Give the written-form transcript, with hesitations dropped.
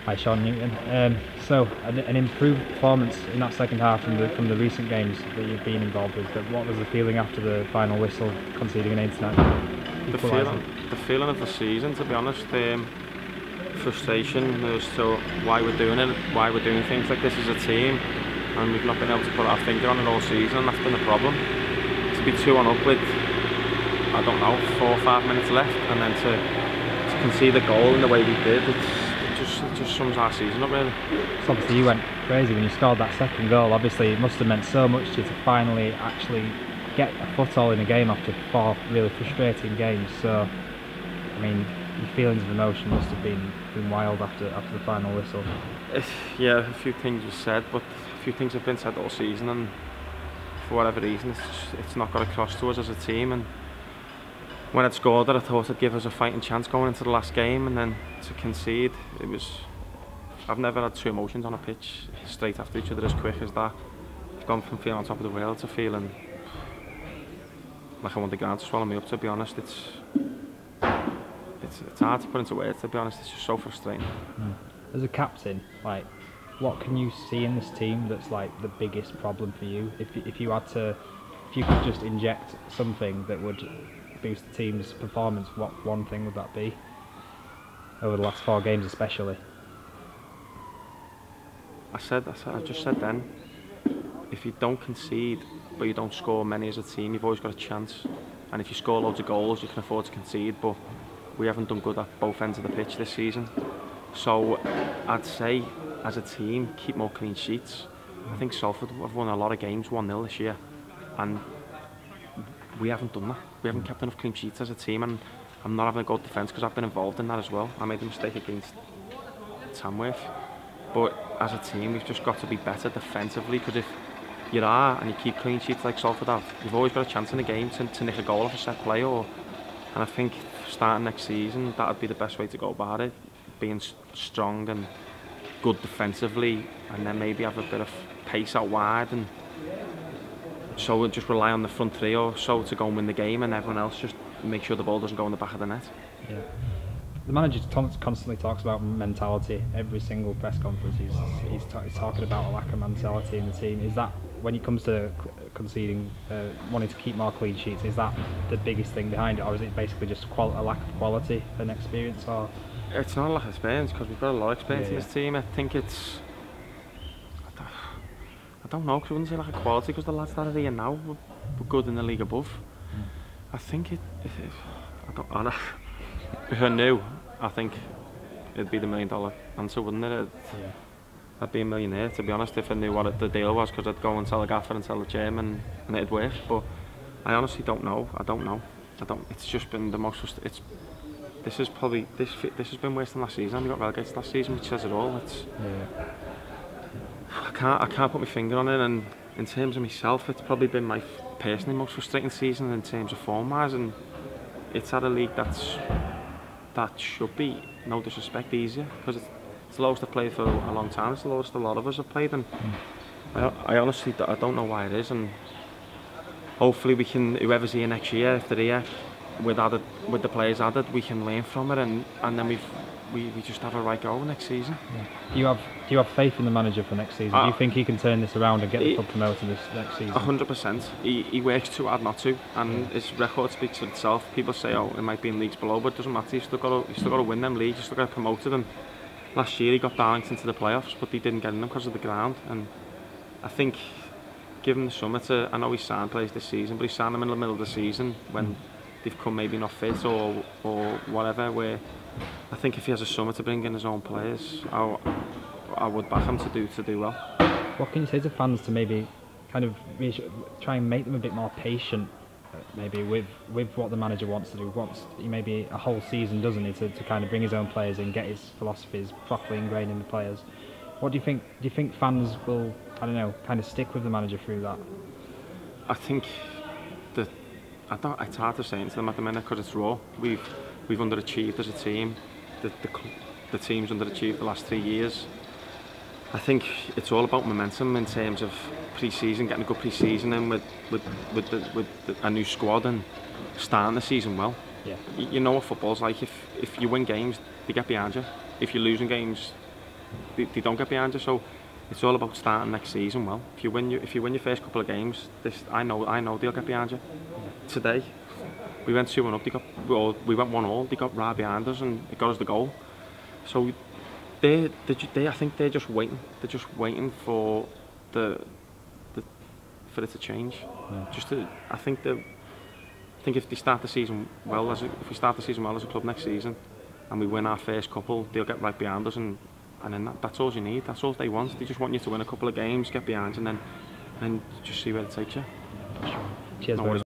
Hi, Sean Newton. So, an improved performance in that second half from the recent games that you've been involved with. But what was the feeling after the final whistle, conceding an international The equaliser? feeling of the season, to be honest. Frustration as to why we're doing it, why we're doing things like this as a team, and we've not been able to put our finger on it all season, and that's been the problem. To be 2-1 up with, I don't know, 4 or 5 minutes left, and then to concede a goal in the way we did, it just sums our season up really. So obviously you went crazy when you scored that second goal. Obviously it must have meant so much to you to finally actually get a foothold in a game after 4 really frustrating games. So, I mean, your feelings of emotion must have been wild after the final whistle. Yeah, a few things were said, but a few things have been said all season, and for whatever reason, it's not got across to us as a team. And when I'd scored it, I thought it'd give us a fighting chance going into the last game, and then to concede, it was. I've never had 2 emotions on a pitch straight after each other as quick as that. I've gone from feeling on top of the world to feeling like I want the ground to swallow me up. To be honest, it's hard to put into words. To be honest, it's just so frustrating. As a captain, like, what can you see in this team that's like the biggest problem for you? If you could just inject something that would boost the team's performance, what one thing would that be? Over the last 4 games especially. I just said then, if you don't concede but you don't score many as a team, you've always got a chance. And if you score loads of goals, you can afford to concede, but we haven't done good at both ends of the pitch this season. So I'd say, as a team, keep more clean sheets. I think Salford have won a lot of games 1-0 this year, and we haven't done that. We haven't kept enough clean sheets as a team, and I'm not having a good defence because I've been involved in that as well. I made a mistake against Tamworth, but as a team we've just got to be better defensively, because if you are and you keep clean sheets like Salford have, you've always got a chance in the game to nick a goal off a set play. And I think starting next season, that would be the best way to go about it, being strong and good defensively, and then maybe have a bit of pace out wide, and so we'll just rely on the front 3 or so to go and win the game, and everyone else just make sure the ball doesn't go in the back of the net. Yeah. The manager constantly talks about mentality. Every single press conference he's talking about a lack of mentality in the team. Is that, when it comes to conceding, wanting to keep more clean sheets, is that the biggest thing behind it, or is it basically just a lack of quality and experience? Or it's not a lack of experience, because we've got a lot of experience in this team. I think it's, I don't know, because I wouldn't say lack of quality, because the lads that are here now were good in the league above. I think if I knew, I think it'd be the $1 million answer, wouldn't it? I'd be a millionaire, to be honest, if I knew what the deal was, because I'd go and tell the gaffer and tell the chairman, and it'd work. But I honestly don't know. It's just been the most. This has been worse than last season. We got relegated last season, which says it all. I can't put my finger on it, and in terms of myself, it's probably been my personally most frustrating season in terms of form-wise, and it's at a league that should be, no disrespect, easier, because it's the lowest I've played for a long time. It's the lowest a lot of us have played, and I honestly don't know why it is. And hopefully we can, whoever's here next year, if they're here with the players added, we can learn from it, and then we just have a right go next season. Do you have faith in the manager for next season? Do you think he can turn this around and get the club promoted this next season? 100%. He works too hard not to, and his record speaks for itself. People say, oh, it might be in leagues below, but it doesn't matter. You've still got to win them leagues. You've still got to promote them. Last year he got Darlington to the playoffs, but he didn't get in them because of the ground. And I think, given the summer I know he signed players this season, but he signed them in the middle of the season when they've come maybe not fit or whatever. Where I think if he has a summer to bring in his own players, I would back him to do well. What can you say to fans to maybe kind of try and make them a bit more patient, maybe with what the manager wants to do? Wants maybe a whole season, doesn't he, to kind of bring his own players in, get his philosophies properly ingrained in the players? What do you think? Do you think fans will, I don't know, kind of stick with the manager through that? I think that it's hard to say into them at the minute, because it's raw. We've underachieved as a team. The team's underachieved the last 3 years. I think it's all about momentum in terms of pre-season, getting a good pre-season in with a new squad and starting the season well. Yeah. You know what football's like. If you win games, they get behind you. If you're losing games, they don't get behind you. So it's all about starting next season well. If you win your first couple of games, I know they'll get behind you. Today, we went 2-1 up. We went 1-1. They got right behind us, and it got us the goal. So I think they're just waiting. They're just waiting for for it to change. Yeah. I think if they start the season well, if we start the season well as a club next season, and we win our first couple, they'll get right behind us, and then that's all you need. That's all they want. They just want you to win a couple of games, get behind, and then just see where it takes you. Cheers.